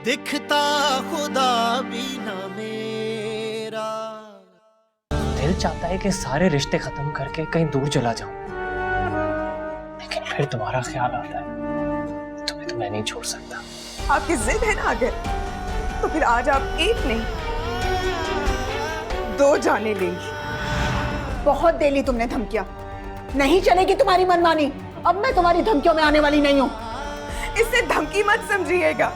दिखता खुदा भी ना मेरा। दिल चाहता है कि सारे रिश्ते खत्म करके कहीं दूर चला जाऊं, लेकिन फिर तुम्हारा ख्याल आता है तुम्हें तो मैं नहीं छोड़ सकता। आपकी जिद है ना अगर, तो फिर आज आप एक नहीं 2 जाने लेंगी। बहुत दे ली तुमने धमकियां, नहीं चलेगी तुम्हारी मनमानी। अब मैं तुम्हारी धमकियों में आने वाली नहीं हूँ। इससे धमकी मत समझिएगा,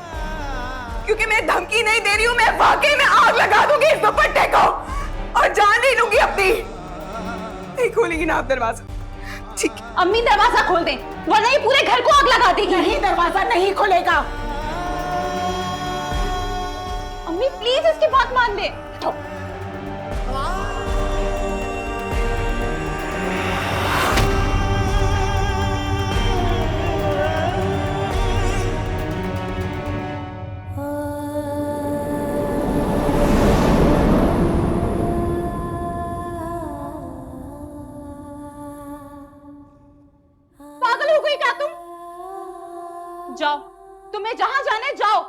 क्योंकि मैं धमकी नहीं दे रही हूँ, मैं वाकई में आग लगा दूंगी इस दुपट्टे को और जान ले लूंगी अपनी। नहीं खोलेंगी ना आप दरवाजा? ठीक है। अम्मी दरवाजा खोल दें, वरना ये पूरे घर को आग लगा देगी। नहीं, दरवाजा नहीं खुलेगा। अम्मी प्लीज इसकी बात मान दे। पागल हो गई क्या तुम? जाओ, तुम्हें जहां जाने जाओ।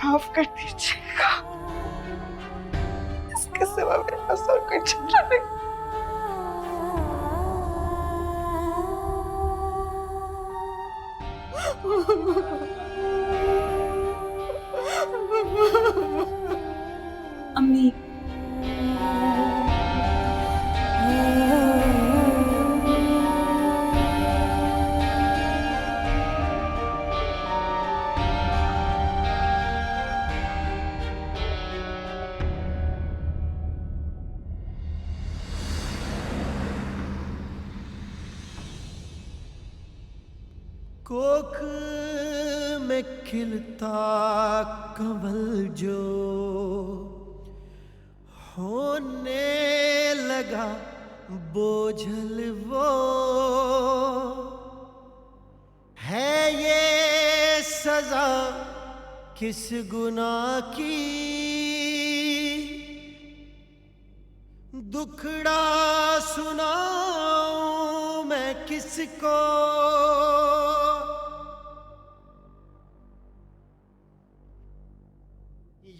माफ कर दीजिएगा, इसके सिवा मेरे पास और कोई चारा नहीं। अम्मी कोख में खिलता कमल जो होने लगा बोझल वो है ये सजा किस गुनाह की। दुखड़ा सुनाऊं मैं किसको,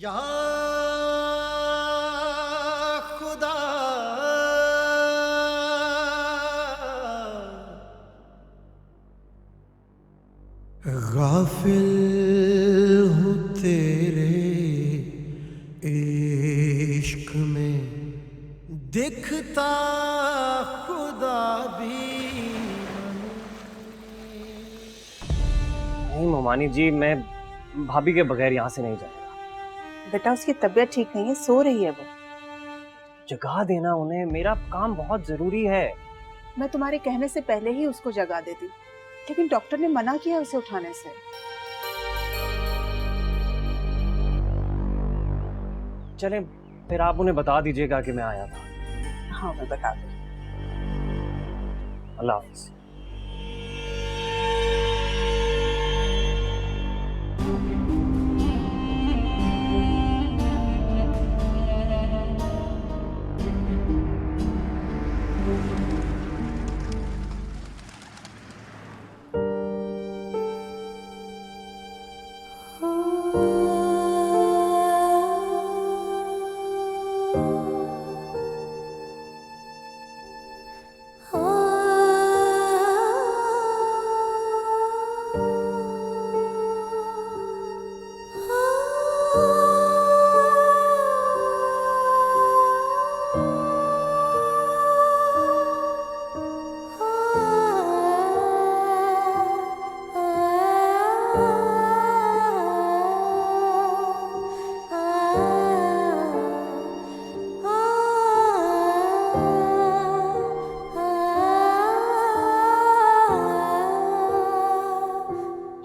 या खुदा गाफिल हूँ तेरे इश्क में, दिखता खुदा भी। नहीं मोमानी जी, मैं भाभी के बगैर यहाँ से नहीं जाएगा। बेटा उसकी तबीयत ठीक नहीं है, सो रही है वो। जगा देना उन्हें, मेरा काम बहुत जरूरी है। मैं तुम्हारे कहने से पहले ही उसको जगा देती, लेकिन डॉक्टर ने मना किया उसे उठाने से। चलें, फिर आप उन्हें बता दीजिएगा कि मैं आया था। हाँ मैं बता दूँ। अल्लाह हाफिज़।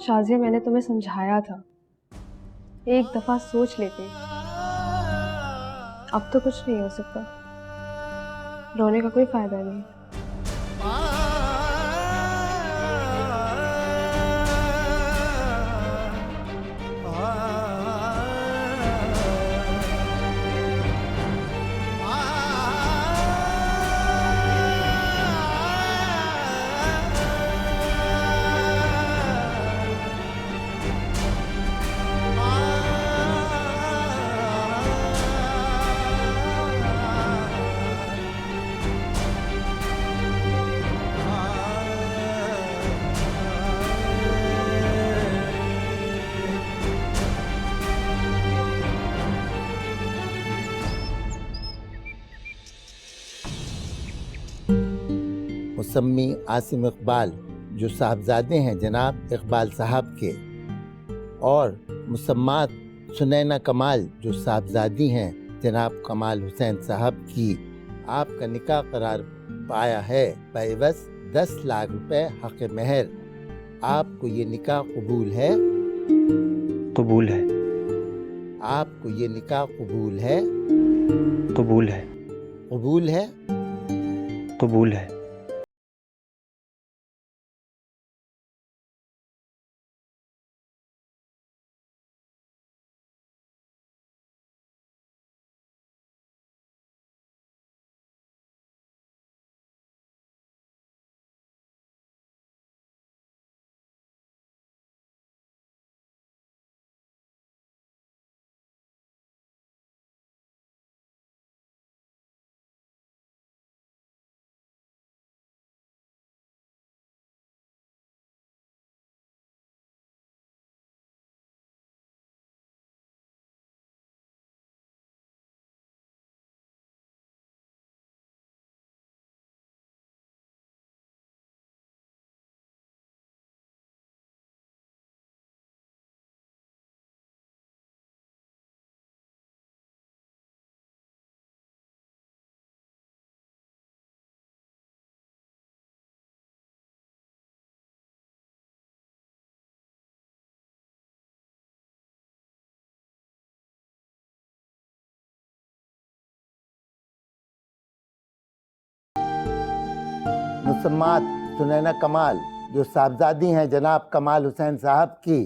शाज़िया, मैंने तुम्हें समझाया था, एक दफा सोच लेते। अब तो कुछ नहीं हो सकता, रोने का कोई फायदा नहीं। मुसम्मी आसिम इकबाल जो साहबजादे हैं जनाब इकबाल साहब के, और मुसम्मात सुनैना कमाल जो साहबजादी हैं जनाब कमाल हुसैन साहब की, आपका निकाह करार पाया है बएवज 10 लाख रुपए हक़ महर। आपको ये निकाह कबूल है? कबूल है। आपको ये निकाह कबूल है? कबूल है। कबूल है? कबूल है। मुसम्मात सुनैना कमाल जो साहबजादी हैं जनाब कमाल हुसैन साहब की,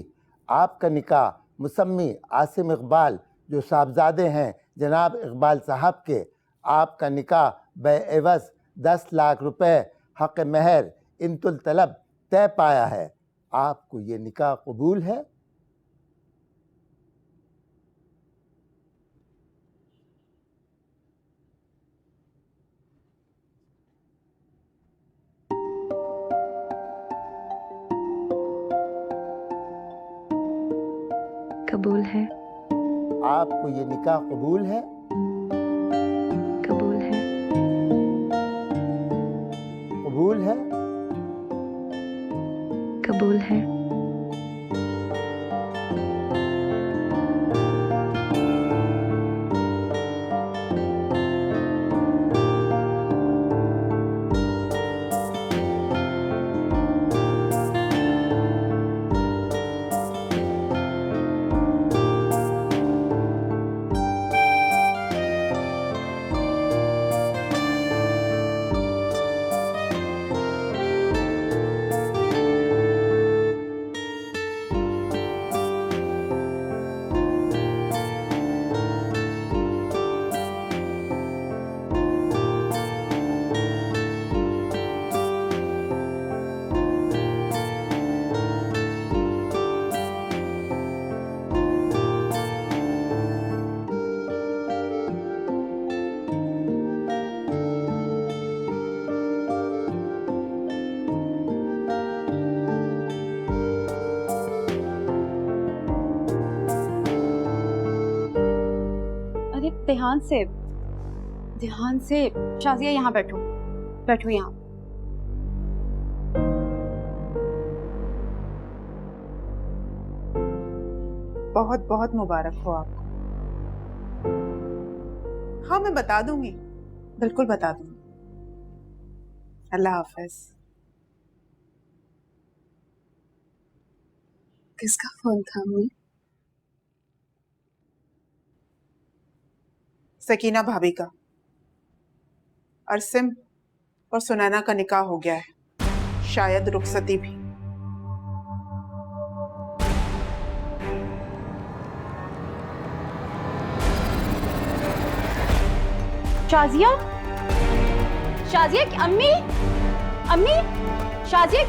आपका निकाह मुसम्मी आसिम इकबाल जो साहबजादे हैं जनाब इकबाल साहब के, आपका निकाह बएवज 10 लाख रुपए हक़ महर इंतुल तलब तय पाया है। आपको ये निकाह कबूल है? कबूल है। आपको ये निकाह कबूल है? कबूल है। कबूल है? कबूल है। अरे ध्यान से शाजिया, यहाँ बैठो, बैठो यहाँ। बहुत बहुत मुबारक हो आपको। हाँ, मैं बता दूंगी, बिल्कुल बता दूंगी। अल्लाह हाफिज। किसका फोन था अम्मी? सकीना भाभी का। अरसिम और सुनैना का निकाह हो गया है, शायद रुखसती भी। शाजिया, शाजिया की अम्मी, अम्मी, शाजिया।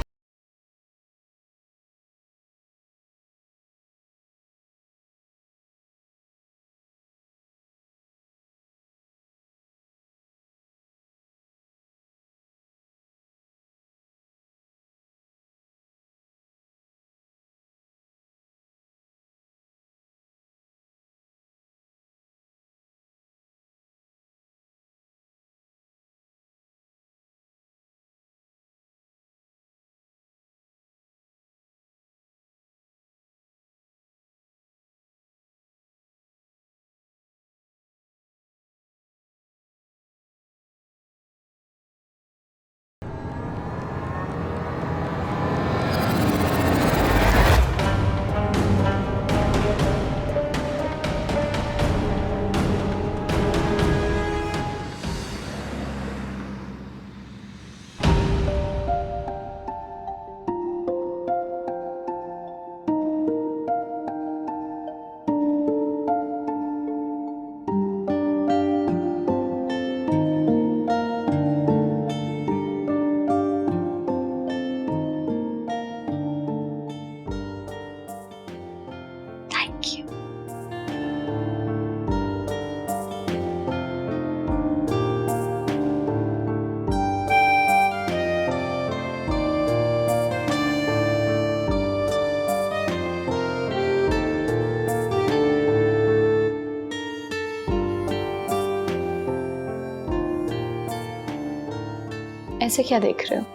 ऐसे क्या देख रहे हो?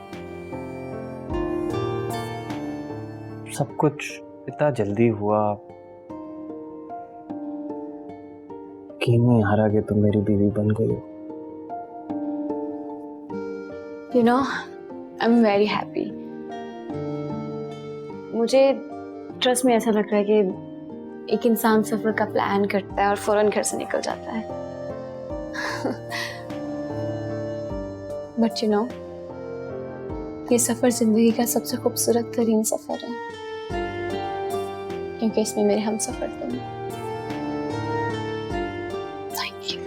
सब कुछ इतना जल्दी हुआ कि मैं हारा के तुम मेरी बीवी बन गई हो। You know, I'm very happy. मुझे ट्रस्ट में ऐसा लग रहा है कि एक इंसान सफर का प्लान करता है और फौरन घर से निकल जाता है। बट यू नो, ये सफर जिंदगी का सबसे खूबसूरत तरीन सफर है, क्योंकि इसमें मेरे हम सफर तुम। Thank you.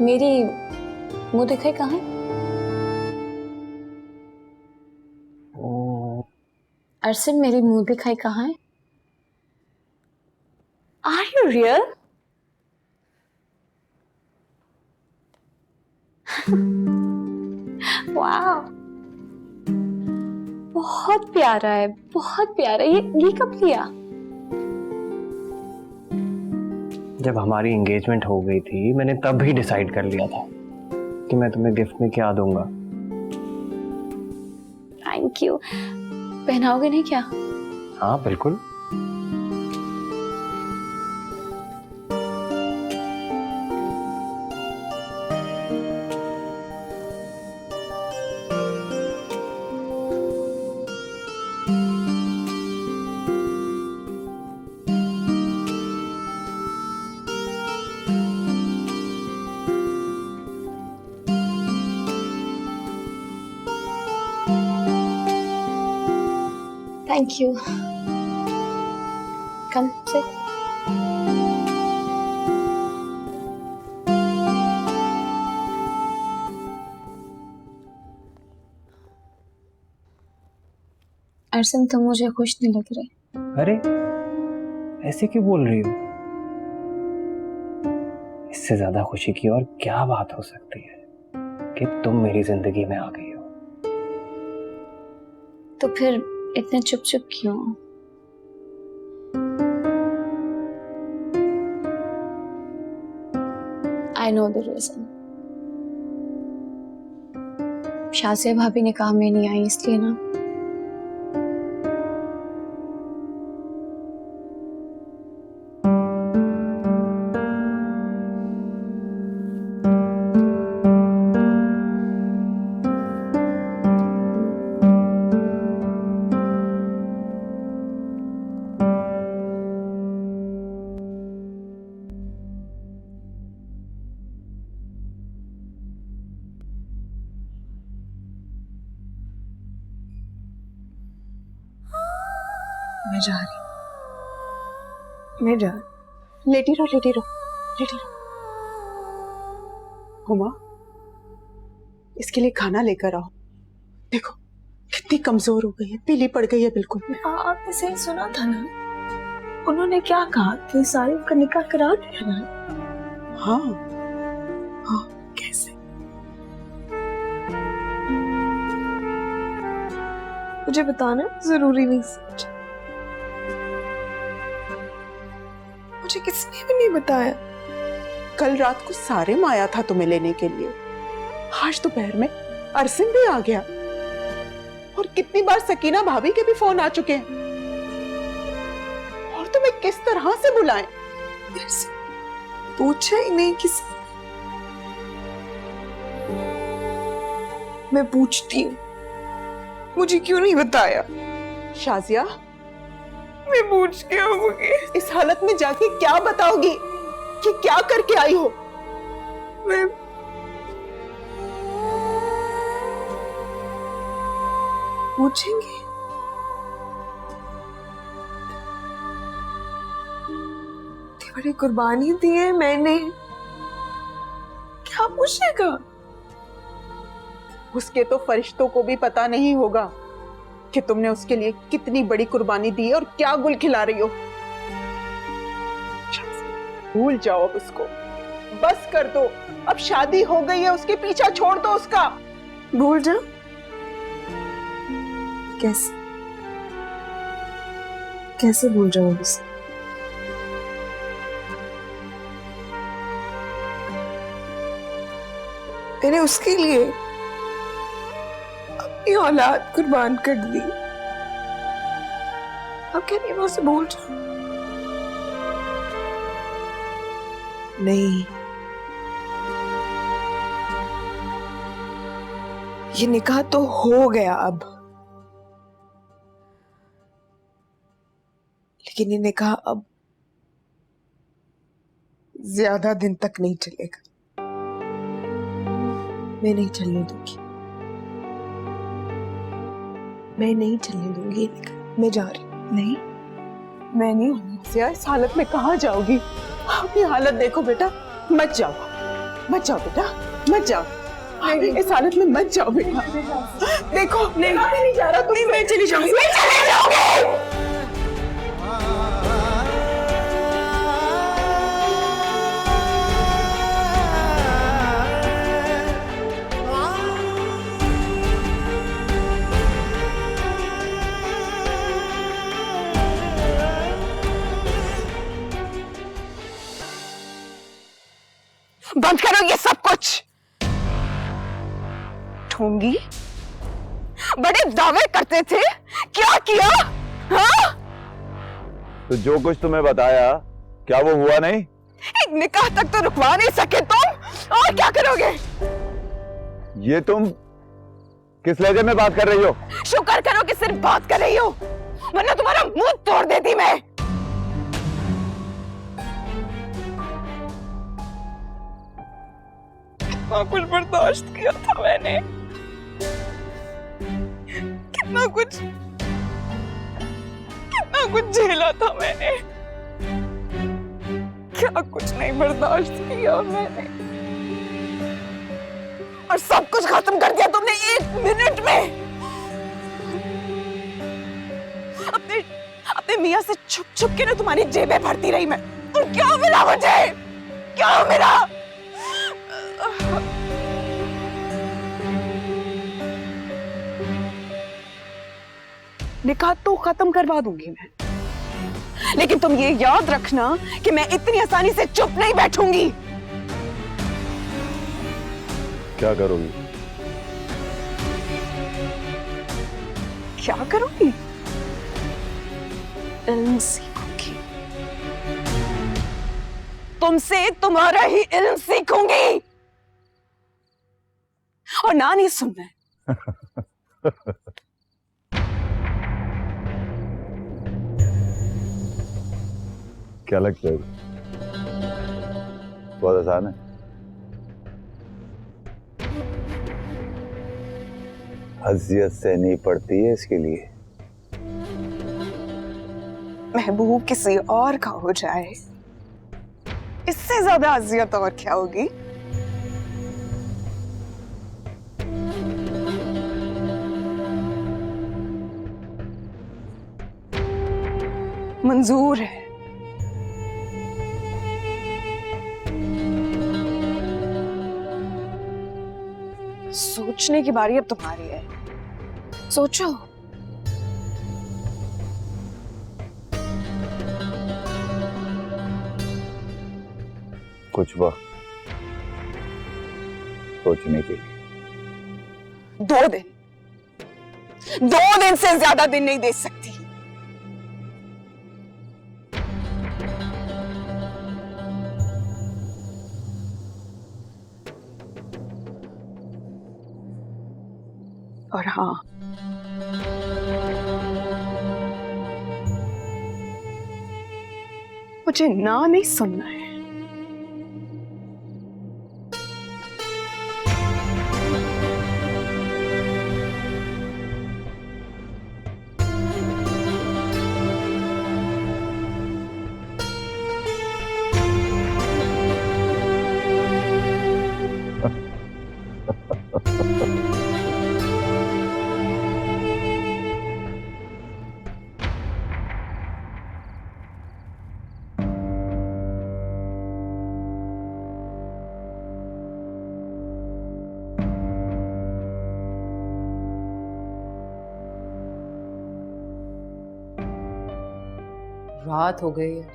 मेरी मुंह दिखाई कहाँ? अरसिन, मेरी मुंह दिखाई कहाँ है? Are you real? वाह, बहुत प्यारा है, बहुत प्यारा। ये कब किया? जब हमारी एंगेजमेंट हो गई थी, मैंने तब ही डिसाइड कर लिया था कि मैं तुम्हें गिफ्ट में क्या दूंगा। Thank you. पहनाओगे नहीं क्या? हाँ बिल्कुल। Thank you. Come, sit. अरसिन, तुम मुझे खुश नहीं लग रहे। अरे ऐसे क्यों बोल रही हो? इससे ज्यादा खुशी की और क्या बात हो सकती है कि तुम मेरी जिंदगी में आ गई हो। तो फिर इतने चुप चुप क्यों? I know the reason. Shazia भाभी ने कहा मैं नहीं आई, इसलिए ना। मैं जा रही, मैं जा रही। लेटी रहो, लेटी रहो, लेटी रहो। हुमा, इसके लिए खाना लेकर आओ। देखो कितनी कमजोर हो गई है, पीली पड़ गई है बिल्कुल। आपने सही सुना था ना, उन्होंने क्या कहा कि सारिफ का निकाह करा दिया ना। हाँ हाँ, कैसे? मुझे बताना जरूरी नहीं समझा, मुझे किसने भी नहीं बताया। कल रात को सारिम आया था तुम्हें लेने के लिए, आज दोपहर में अरसिम भी आ गया, और कितनी बार सकीना भाभी के भी फोन आ चुके हैं। और तुम्हें किस तरह से बुलाएं? पूछा ही नहीं किसी। मैं पूछती हूँ, मुझे क्यों नहीं बताया? शाजिया, मैं पूछ के आऊंगी। इस हालत में जाके क्या बताओगी कि क्या करके आई हो? मैं पूछेंगे। इतनी बड़ी कुर्बानी दी है मैंने, क्या पूछेगा? उसके तो फरिश्तों को भी पता नहीं होगा कि तुमने उसके लिए कितनी बड़ी कुर्बानी दी है और क्या गुल खिला रही हो। भूल जाओ अब उसको, बस कर दो। अब शादी हो गई है, उसके पीछा छोड़ दो उसका। भूल जाओ? कैसे कैसे भूल जाओ उसे? मैंने उसके लिए अपनी औलाद कुर्बान कर दी, अब क्या नहीं मैं उसे भूल जाऊं? नहीं, ये निकाह तो हो गया अब, लेकिन ये निकाह अब ज्यादा दिन तक नहीं चलेगा। मैं नहीं चलने दूंगी, मैं नहीं चलने दूंगी ये निकाह। मैं जा रही हूँ। नहीं, मैं नहीं हूँ। इस हालत में कहाँ जाओगी? अपनी हालत देखो बेटा, मत जाओ, मत जाओ बेटा, मत जाओ। इस हालत में मत जाओ बेटा। देखो नहीं जा रहा, तुम। मैं चली जाऊंगी, मैं चली जाऊंगी। बंद करो ये सब कुछ। ढोंगी, बड़े दावे करते थे, क्या किया? हाँ? तो जो कुछ तुम्हें बताया, क्या वो हुआ नहीं? एक निकाह तक तो रुकवा नहीं सके तुम, और क्या करोगे? ये तुम किस लहजे में बात कर रही हो? शुक्र करो कि सिर्फ बात कर रही हो, वरना तुम्हारा मुंह तोड़ देती मैं। कितना कुछ बर्दाश्त किया था मैंने, कितना कुछ झेला था मैंने, क्या कुछ नहीं बर्दाश्त किया मैंने, और सब कुछ खत्म कर दिया तुमने 1 मिनट में। अपने मियां से छुप छुप के ना तुम्हारी जेबें भरती रही मैं, और क्या मिला मुझे? क्या मिला? निकाह तो खत्म करवा दूंगी मैं, लेकिन तुम ये याद रखना कि मैं इतनी आसानी से चुप नहीं बैठूंगी। क्या करोगी? क्या करूंगी? इल्म सीखूंगी, तुमसे तुम्हारा ही इल्म सीखूंगी, और ना नहीं सुनना है। क्या लगता है? बहुत आसान है। अजियत सहनी पड़ती है इसके लिए। महबूब किसी और का हो जाए, इससे ज्यादा अजियत और क्या होगी? मंजूर है। सोचने की बारी अब तुम्हारी है, सोचो। कुछ वक्त सोचने के लिए। 2 दिन, 2 दिन से ज्यादा दिन नहीं दे सकती। और हाँ, मुझे ना नहीं सुनना है। रात हो गई है,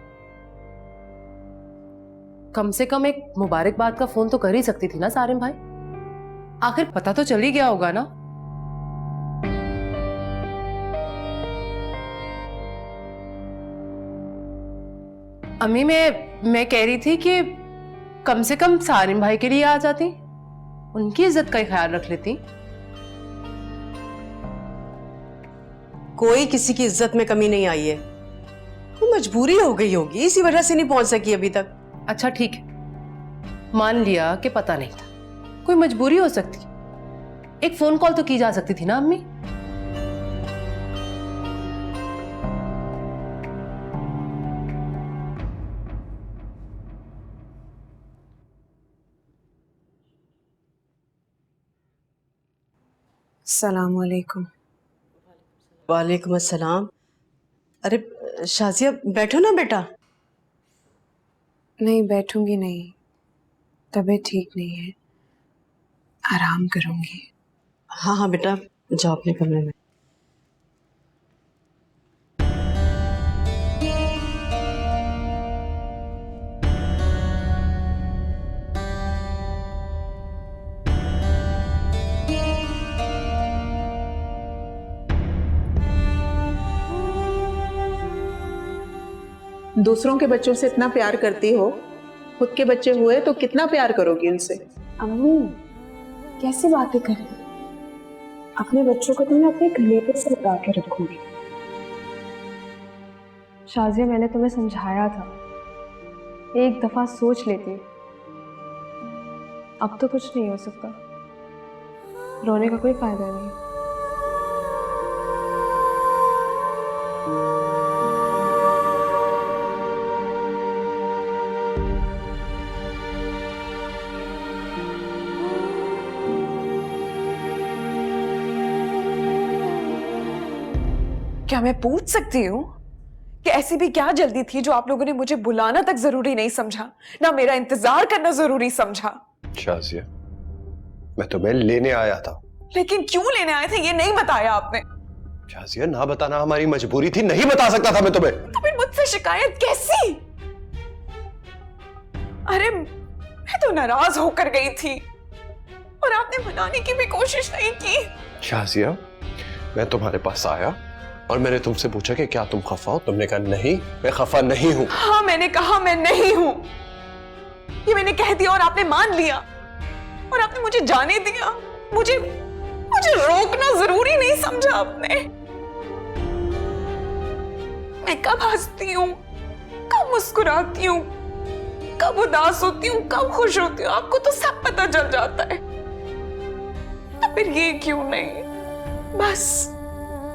कम से कम एक मुबारकबाद का फोन तो कर ही सकती थी ना सारिम भाई। आखिर पता तो चल ही गया होगा ना। अम्मी मैं कह रही थी कि कम से कम सारिम भाई के लिए आ जाती, उनकी इज्जत का ख्याल रख लेती। कोई किसी की इज्जत में कमी नहीं आई है, कोई मजबूरी हो गई होगी, इसी वजह से नहीं पहुंच सकी अभी तक। अच्छा ठीक है, मान लिया कि पता नहीं था, कोई मजबूरी हो सकती, एक फोन कॉल तो की जा सकती थी ना अम्मी। अस्सलाम वालेकुम। वालेकुम अस्सलाम। अरे शाजिया बैठो ना बेटा। नहीं बैठूंगी नहीं, तबीयत ठीक नहीं है, आराम करूंगी। हाँ हाँ बेटा, जाओ अपने कमरे में। दूसरों के बच्चों से इतना प्यार करती हो, खुद के बच्चे हुए तो कितना प्यार करोगी उनसे? अम्मी कैसी बातें कर रही हो? अपने बच्चों को तो मैं अपने गले पे से लगा के रखूंगी। शाजिया मैंने तुम्हें समझाया था, एक दफा सोच लेती। अब तो कुछ नहीं हो सकता, रोने का कोई फायदा नहीं। क्या मैं पूछ सकती हूँ कि ऐसी भी क्या जल्दी थी जो आप लोगों ने मुझे बुलाना तक जरूरी नहीं समझा, ना मेरा इंतजार करना जरूरी समझा? शाजिया, मैं तुम्हें लेने आया था। लेकिन क्यों लेने आए थे ये नहीं बताया आपने। शाजिया, ना बताना हमारी मजबूरी थी, नहीं बता सकता था मैं तुम्हें। तो फिर मुझसे शिकायत कैसी? अरे मैं तो नाराज होकर गई थी और आपने मनाने की भी कोशिश नहीं की। शाजिया, मैं तुम्हारे पास आया और मैंने तुमसे पूछा कि क्या तुम खफा हो? तुमने कहा नहीं, मैं खफा नहीं हूं। हाँ मैंने कहा मैं नहीं हूं, ये मैंने कह दिया और आपने मान लिया और आपने मुझे जाने दिया। मुझे रोकना जरूरी नहीं समझा आपने। मैं कब हंसती हूँ, कब मुस्कुराती हूँ, कब उदास होती हूँ, कब खुश होती हूँ, आपको तो सब पता चल जाता है। तो फिर ये क्यों नहीं, बस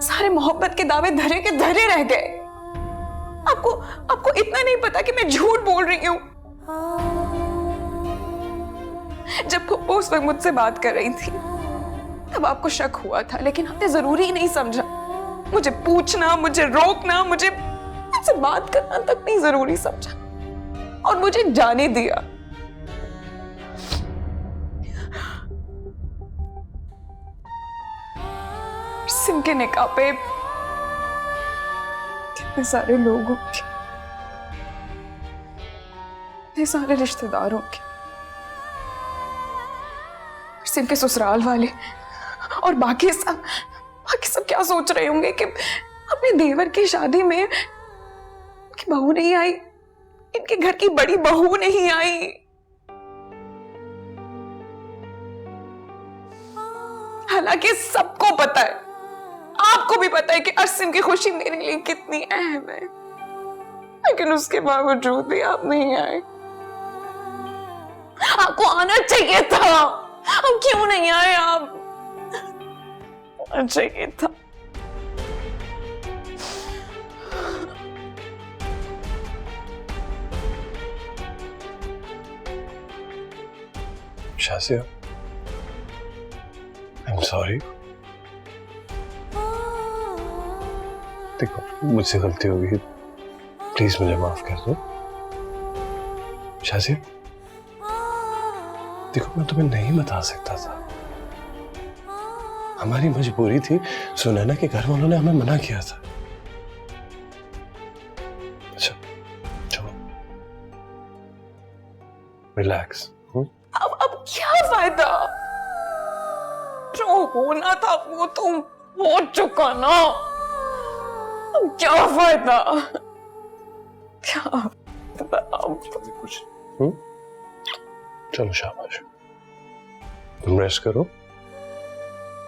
सारे मोहब्बत के दावे धरे के धरे रह गए। आपको इतना नहीं पता कि मैं झूठ बोल रही हूँ। जब फुप्पो उस वक्त मुझसे बात कर रही थी तब आपको शक हुआ था, लेकिन आपने जरूरी नहीं समझा। मुझे पूछना, मुझे रोकना, मुझसे बात करना तक नहीं जरूरी समझा और मुझे जाने दिया। सिम के निकाह पे कितने सारे लोगों के, इतने सारे रिश्तेदारों के, सिम के ससुराल वाले और बाकी सब क्या सोच रहे होंगे कि अपने देवर की शादी में इनकी बहू नहीं आई, इनके घर की बड़ी बहू नहीं आई। हालांकि सबको पता है, आपको भी पता है कि अर्सिम की खुशी मेरे लिए कितनी अहम है, लेकिन उसके बावजूद भी आप नहीं आए। आपको आना चाहिए था, अब क्यों नहीं आए आप? आना चाहिए था। Shazia, I'm sorry। देखो, मुझसे गलती हो गई, प्लीज मुझे माफ कर दो। शाज़िया, देखो मैं तुम्हें नहीं बता सकता था, हमारी मजबूरी थी। सुनैना के घर वालों ने हमें मना किया था। अच्छा चलो रिलैक्स। अब क्या फायदा? जो होना था वो तो हो चुका ना, अब क्या फायदा? क्या कुछ चलो शाबाश, तुम रेस्ट करो,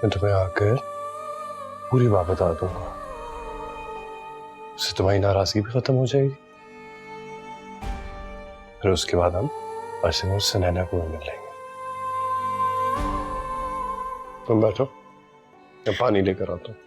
मैं तुम्हें आकर पूरी बात बता दूंगा, उससे तुम्हारी नाराजगी भी खत्म हो जाएगी। फिर उसके बाद हम अर्सिम और सुनैना को मिल लेंगे। तुम बैठो, मैं पानी लेकर आता हूँ।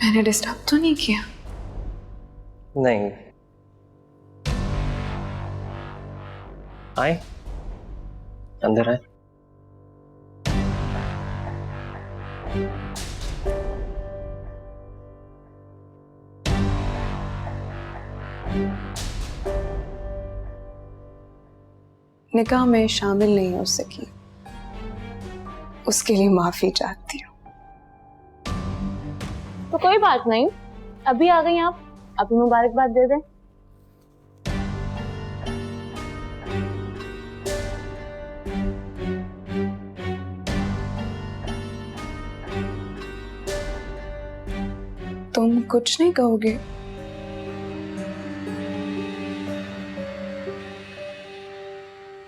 मैंने डिस्टर्ब तो नहीं किया? नहीं। आए, अंदर आए। निकाह में शामिल नहीं हो सकी, उसके लिए माफी चाहती हूँ। तो कोई बात नहीं, अभी आ गई आप, अभी मुबारकबाद दे दें। तुम कुछ नहीं कहोगे?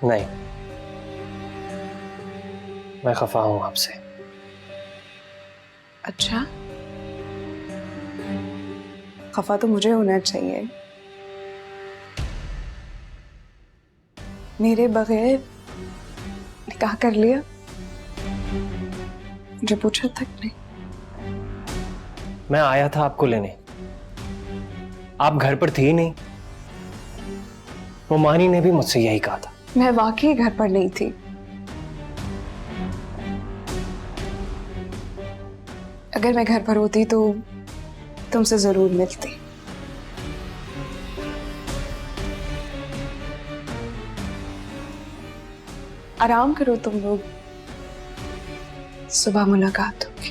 नहीं, मैं खफा हूं आपसे। अच्छा, खफा तो मुझे होना चाहिए। मेरे बगैर निकाह कर लिया, मुझे पूछा तक नहीं। मैं आया था आपको लेने, आप घर पर थी ही नहीं। वो मानी ने भी मुझसे यही कहा था। मैं वाकई घर पर नहीं थी। अगर मैं घर पर होती तो तुमसे जरूर मिलती। आराम करो तुम लोग, सुबह मुलाकात होगी।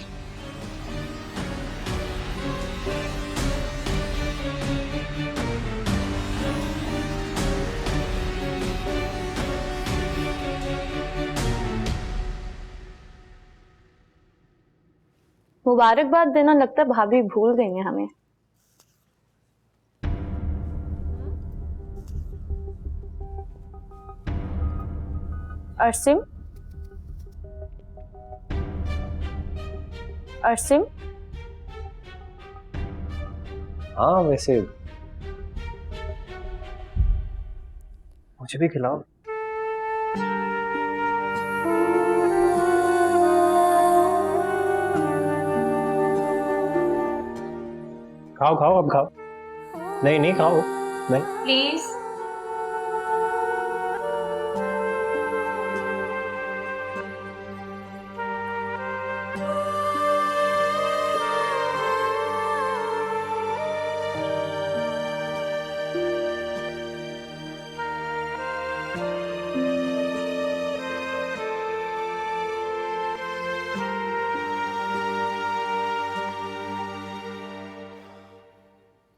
मुबारकबाद देना लगता है भाभी भूल गई हैं हमें। अरसिम, अरसिम, हाँ वैसे मुझे भी खिलाओ। खाओ खाओ, अब खाओ। नहीं नहीं खाओ, नहीं प्लीज।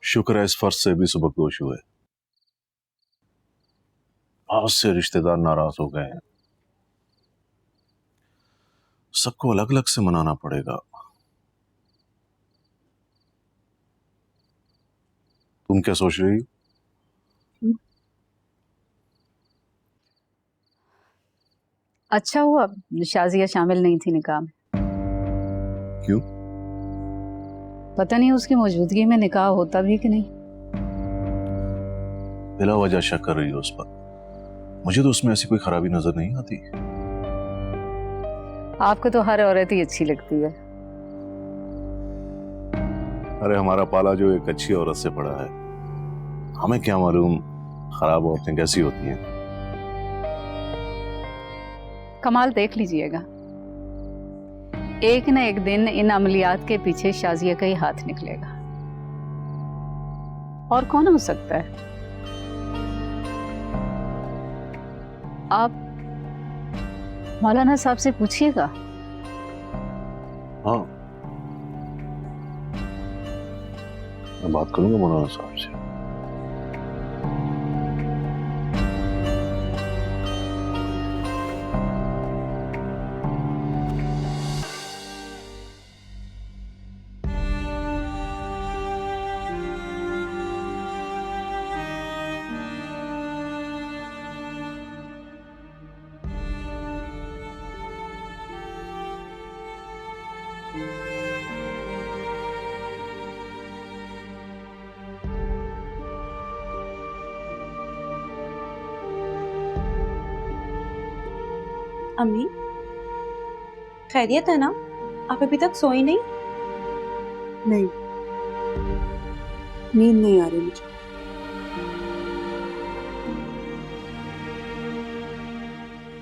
शुक्र है इस फर्ज से भी सबकदोश हुए। बहुत से रिश्तेदार नाराज हो गए हैं, सबको अलग अलग से मनाना पड़ेगा। तुम क्या सोच रही हो? अच्छा हुआ शाजिया शामिल नहीं थी निकाह में। क्यों? पता नहीं उसकी मौजूदगी में निकाह होता भी कि नहीं। बिला वजह शक कर रही हो उस पर। मुझे तो उसमें ऐसी कोई खराबी नजर नहीं आती। आपको तो हर औरत ही अच्छी लगती है। अरे हमारा पाला जो एक अच्छी औरत से पड़ा है, हमें क्या मालूम खराब औरतें कैसी होती हैं। कमाल देख लीजिएगा, एक न एक दिन इन अमलियात के पीछे शाजिया का ही हाथ निकलेगा। और कौन हो सकता है? आप मौलाना साहब से पूछिएगा। हाँ, मैं बात करूंगा मौलाना साहब से। अम्मी खैरियत है ना? आप अभी तक सोई नहीं? नहीं, नींद नहीं आ रही मुझे।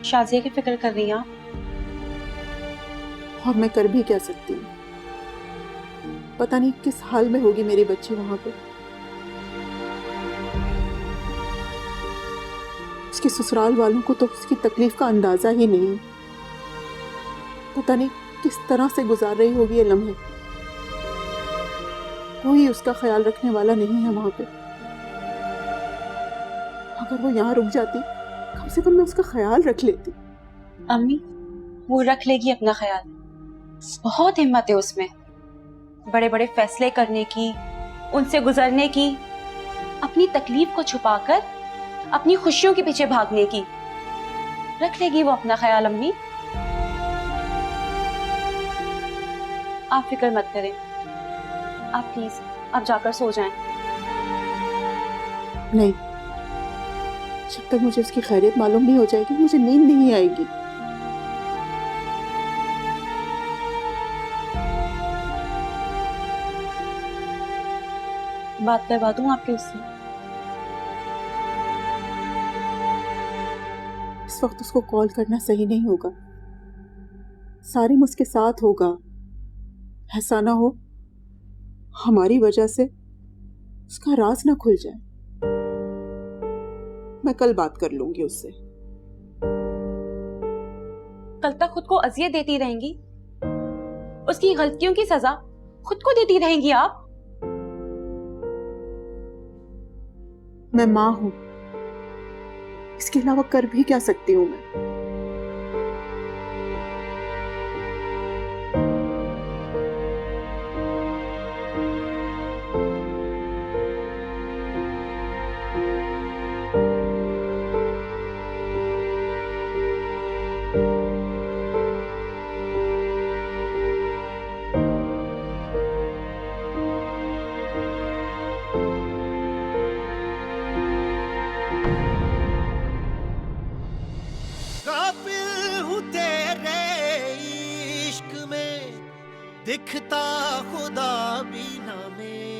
शाजिया की फिक्र कर रही हैं आप? और मैं कर भी क्या सकती हूँ? पता नहीं किस हाल में होगी मेरी बच्ची वहां पे। उसके ससुराल वालों को तो उसकी तकलीफ का अंदाजा ही नहीं। पता नहीं किस तरह से गुजार रही होगी ये लम्हे। कोई उसका ख्याल रखने वाला नहीं है वहां पे। अगर वो यहाँ रुक जाती, कम से कम मैं उसका ख्याल रख लेती। अम्मी वो रख लेगी अपना ख्याल, बहुत हिम्मत है उसमें, बड़े बड़े फैसले करने की, उनसे गुजरने की, अपनी तकलीफ को छुपाकर अपनी खुशियों के पीछे भागने की। रख लेगी वो अपना ख्याल अम्मी, आप फिक्र मत करें। आप प्लीज आप जाकर सो जाएं। नहीं, जब तक मुझे उसकी खैरियत मालूम नहीं हो जाएगी मुझे नींद नहीं आएगी। बात करवा दूं आपके उससे? इस वक्त उसको कॉल करना सही नहीं होगा। सारिम उसके साथ होगा, ऐसा ना हो हमारी वजह से उसका राज ना खुल जाए। मैं कल बात कर लूंगी उससे। कल तक खुद को अजियत देती रहेंगी, उसकी गलतियों की सजा खुद को देती रहेंगी आप। मैं मां हूं, इसके अलावा कर भी क्या सकती हूं मैं। काबिल हूँ तेरे इश्क में, दिखता खुदा भी ना में।